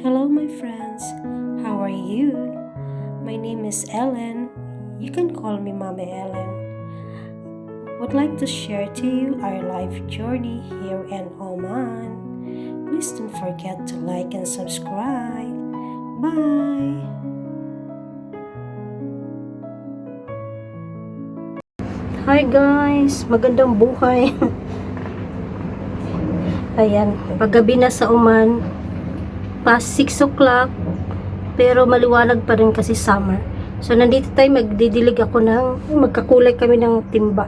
Hello, my friends. How are you? My name is Ellen. You can call me Mama Ellen. Would like to share to you our life journey here in Oman. Please don't forget to like and subscribe. Bye. Hi guys, magandang buhay. Ayan, paggabi na sa Oman, past 6 o'clock, pero maliwanag pa rin kasi summer. So, nandito tayo, magdidilig ako magkakulay kami ng timba.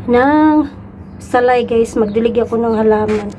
Ng salay guys, magdilig ako ng halaman.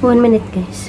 One minute guys.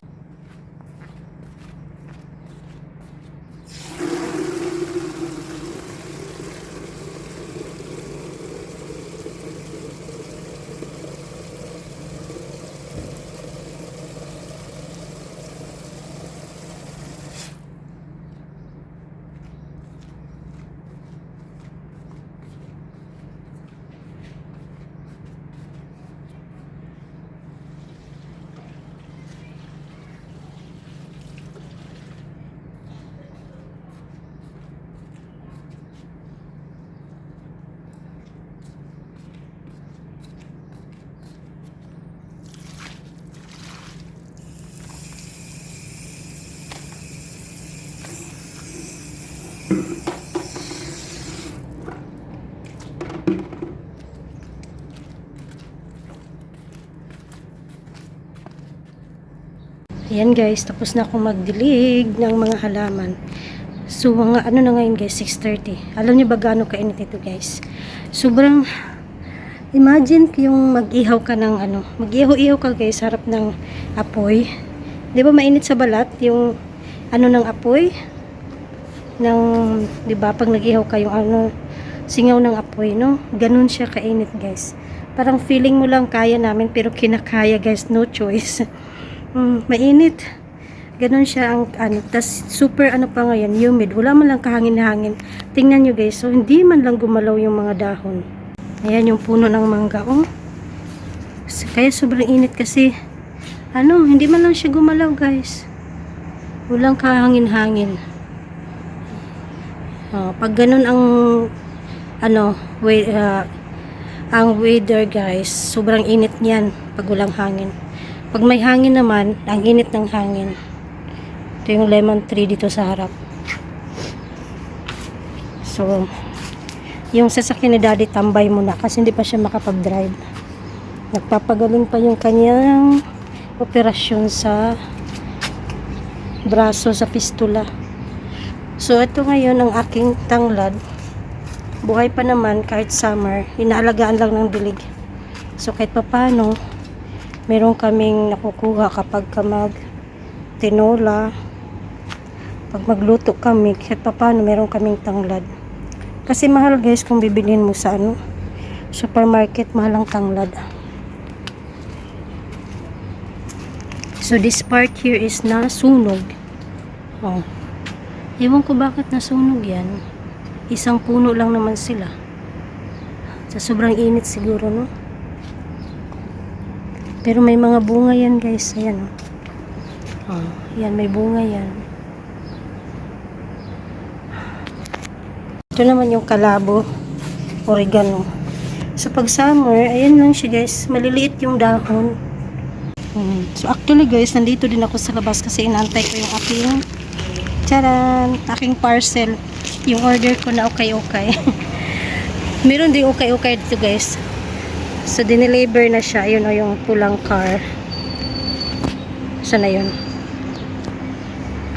Ayan guys, tapos na akong magdilig ng mga halaman. So, mga ano na ngayon guys, 6:30. Alam niyo ba gaano kainit ito guys? Sobrang, imagine yung mag-ihaw ka ng mag-ihaw-ihaw ka guys, harap ng apoy. Di ba mainit sa balat yung ng apoy? Di ba pag nag-ihaw ka yung singaw ng apoy, no? Ganun siya kainit guys. Parang feeling mo lang kaya namin, pero kinakaya guys, no choice. Mainit. Ganon siya ang tas super pa ngayon, humid. Wala man lang kahangin-hangin. Tingnan nyo guys, so hindi man lang gumalaw yung mga dahon. Ayan yung puno ng mangga, Kaya sobrang init kasi hindi man lang siya gumalaw guys. Walang kahangin-hangin. Pag ganon ang weather guys, sobrang init niyan pag walang hangin. Pag may hangin naman, ang init ng hangin. Ito yung lemon tree dito sa harap. So, yung sasakyan ni daddy tambay muna kasi hindi pa siya makapag-drive. Nagpapagaling pa yung kanyang operasyon sa braso, sa fistula. So, ito ngayon ang aking tanglad. Buhay pa naman kahit summer. Inaalagaan lang ng dilig. So, kahit papano, meron kaming nakukuha kapag tinola. Pag magluto kami, kahit paano meron kaming tanglad. Kasi mahal guys kung bibilhin mo sa supermarket, mahal ang tanglad. So this part here is nasunog. Ewan ko bakit nasunog yan. Isang puno lang naman sila. Sa sobrang init siguro, no? Pero may mga bunga yan guys. Ayan. Yan, may bunga yan. Ito naman yung kalabo, oregano. So, pag summer, ayan lang siya guys. Maliliit yung dahon. So, actually guys, nandito din ako sa labas kasi inaantay ko yung aking charan, aking parcel. Yung order ko na okay-okay. Meron din okay-okay dito guys. So, dineliver na siya. Ayun o, yung pulang car. Saan na yun?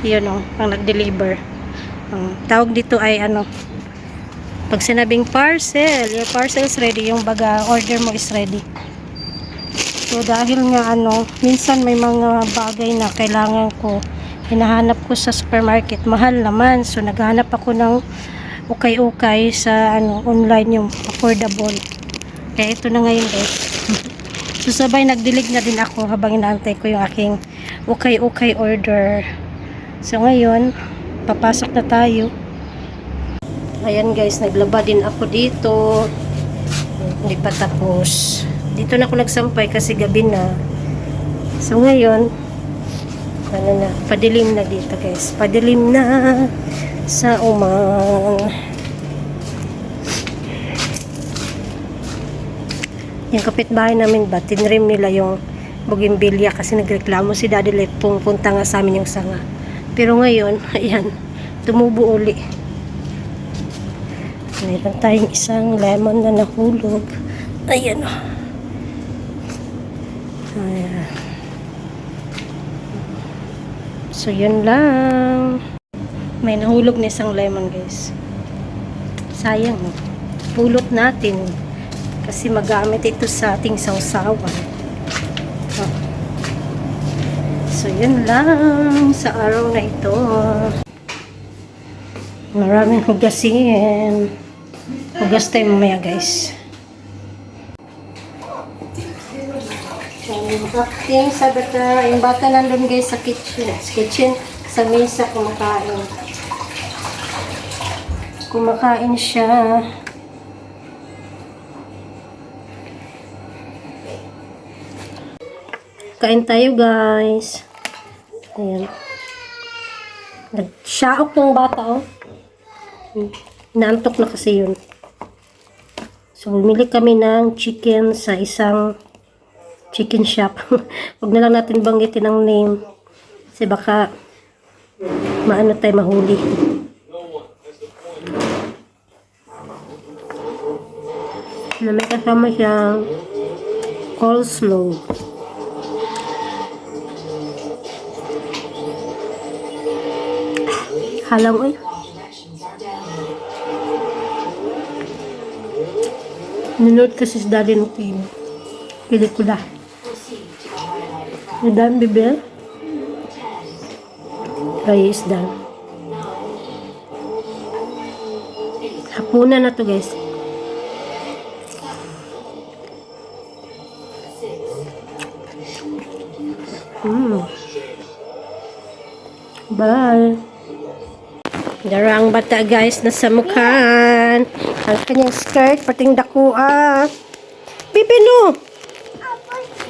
Yun o, ang nag-deliver. Tawag dito ay ano, pag sinabing parcel, your parcel is ready, yung baga order mo is ready. So dahil nga ano, minsan may mga bagay na kailangan ko, hinahanap ko sa supermarket, mahal naman. So naghanap ako ng ukay-ukay sa ano, online, yung affordable. Kaya ito na ngayon guys. So sabay nagdilig na din ako habang inaantay ko yung aking ukay-ukay order. So ngayon, papasok na tayo. Ayan guys, naglaba din ako dito. Hindi pa tapos. Dito na ako nagsampay kasi gabi na. So ngayon, ano na, padilim na dito guys. Padilim na sa umang. Yung kapitbahay namin ba, tinrim nila yung bougainvillea kasi nagreklamo si Daddy Let pumunta nga sa amin yung sanga. Pero ngayon, ayan, tumubo uli. Meron tayong isang lemon na nahulog. Ayan o. Ayan. So, yun lang. May nahulog na isang lemon, guys. Sayang. Pulot natin. Kasi magamit ito sa ating sausawan. Oh. So, yun lang sa araw na ito. Maraming hugasin. Hugas tayo mamaya guys. Yung bata nandun guys sa kitchen, sa mesa kumakain. Kumakain siya. Kain tayo guys. Ayan. Nag-shaok ng bata oh. Naantok na kasi yun. So, bumili kami ng chicken sa isang chicken shop. Huwag na lang natin banggitin ang name. Kasi baka maano tayo mahuli. Na may kasama siyang coleslaw. Halang eh. Nanood kasi si Daddy ng TV. Pelikula. You done, baby? Kaya is done. Hapunan na to guys. Bye. Darang bata guys, nasa mukhaan. Ang kanyang skirt, pating dakua. Bibi no!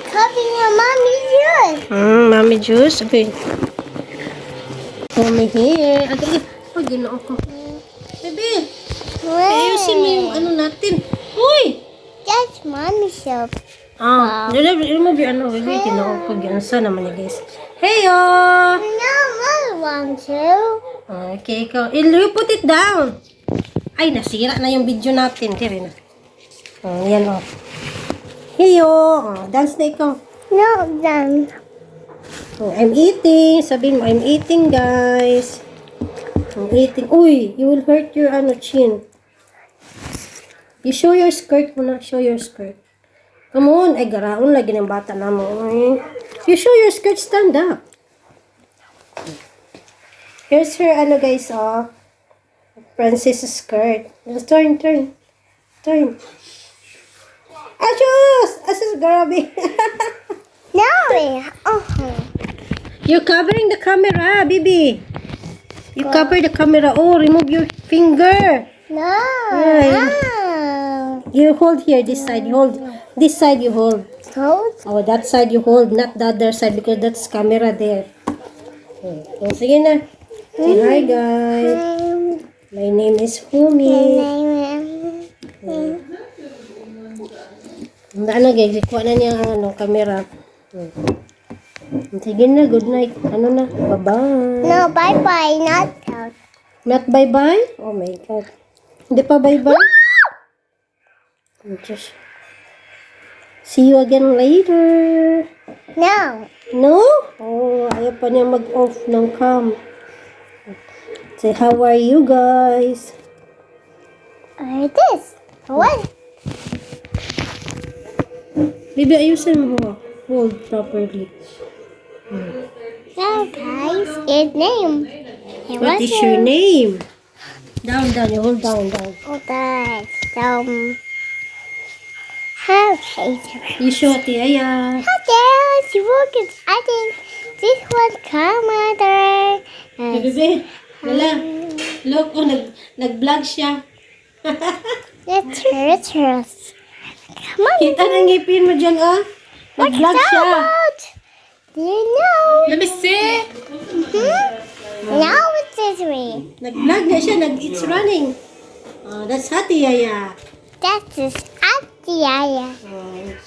Cupping your mommy juice. Mommy juice. Okay. Mommy here. Okay. Oh, ginoo ko. Bibi! Ayusin mo yung ano natin. Uy! That's mommy soap. Remove yung ano. Bibi, ginoo ko. Gansa naman niya guys. Heyo! No, I want to. Okay, ikaw. You put it down. Ay, nasira na yung video natin. Tira na. Yan o. Heyo! Dance na ikaw. No, then. I'm eating. Sabihin mo, I'm eating, guys. I'm eating. Uy, you will hurt your ano, chin. You show your skirt muna. Show your skirt. Come on. Ay, garaon lagi ng bata na mo. You show your skirt. Stand up. Here's her, ano guys, princess skirt. Turn. Ajus! Asus, grabe. No. You're covering the camera, baby. You cover the camera. Oh, remove your finger. No. Yeah. You hold here, this side. You hold. This side you hold. Hold. Oh, that side you hold, not the other side because that's camera there. Oh, sige na. Say hi, guys. My name is Humi. Ano guys, ikuha na niya ang camera. Sige na, good night. Ano na, bye-bye. No, bye-bye, not out. Not bye-bye? Oh my God. Hindi pa bye-bye? Just see you again later. No. No? Oh, ayaw pa niya mag-off ng cam. Say, how are you guys? This. What? Baby, ayusin mo. Hold properly. No, guys, it's name. Hey, What what's is your name? Down, you hold down. Oh, that's how You show Ate Aya. there's you work is I think this one commander. Hey, bebe. Wala. Look, oh, nag-vlog siya. Let's come on. Kita ng ngipin mo dyan, ah. Nag-vlog siya. About? Do you know? Let me see. Now it's this way. Nag-vlog na siya. It's running. Oh, that's Ate Aya. That is Atiaya.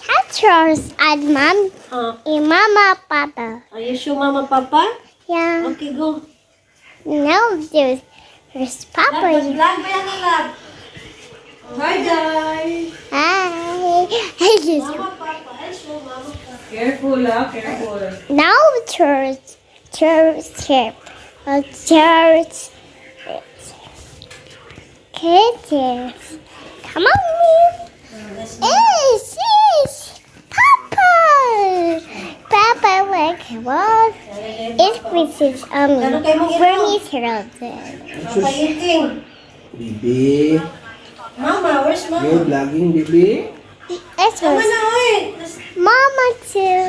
That's yours and mom Oh, and mama papa. are you sure, Mama, Papa? Yeah. Okay, go. Now there's papa. Vlog ba yan ang lab? Hi, guys. Hi. I just Mama, Papa. I show Mama, Papa. Careful, careful. now church. Kids. Come on. Yes. Papa. Papa, like what? It's Mrs. Furniture. Papainting. Bibi, Mama, where's Mama? you're vlogging, Bibi? It's Tama was na, oy. Mama too.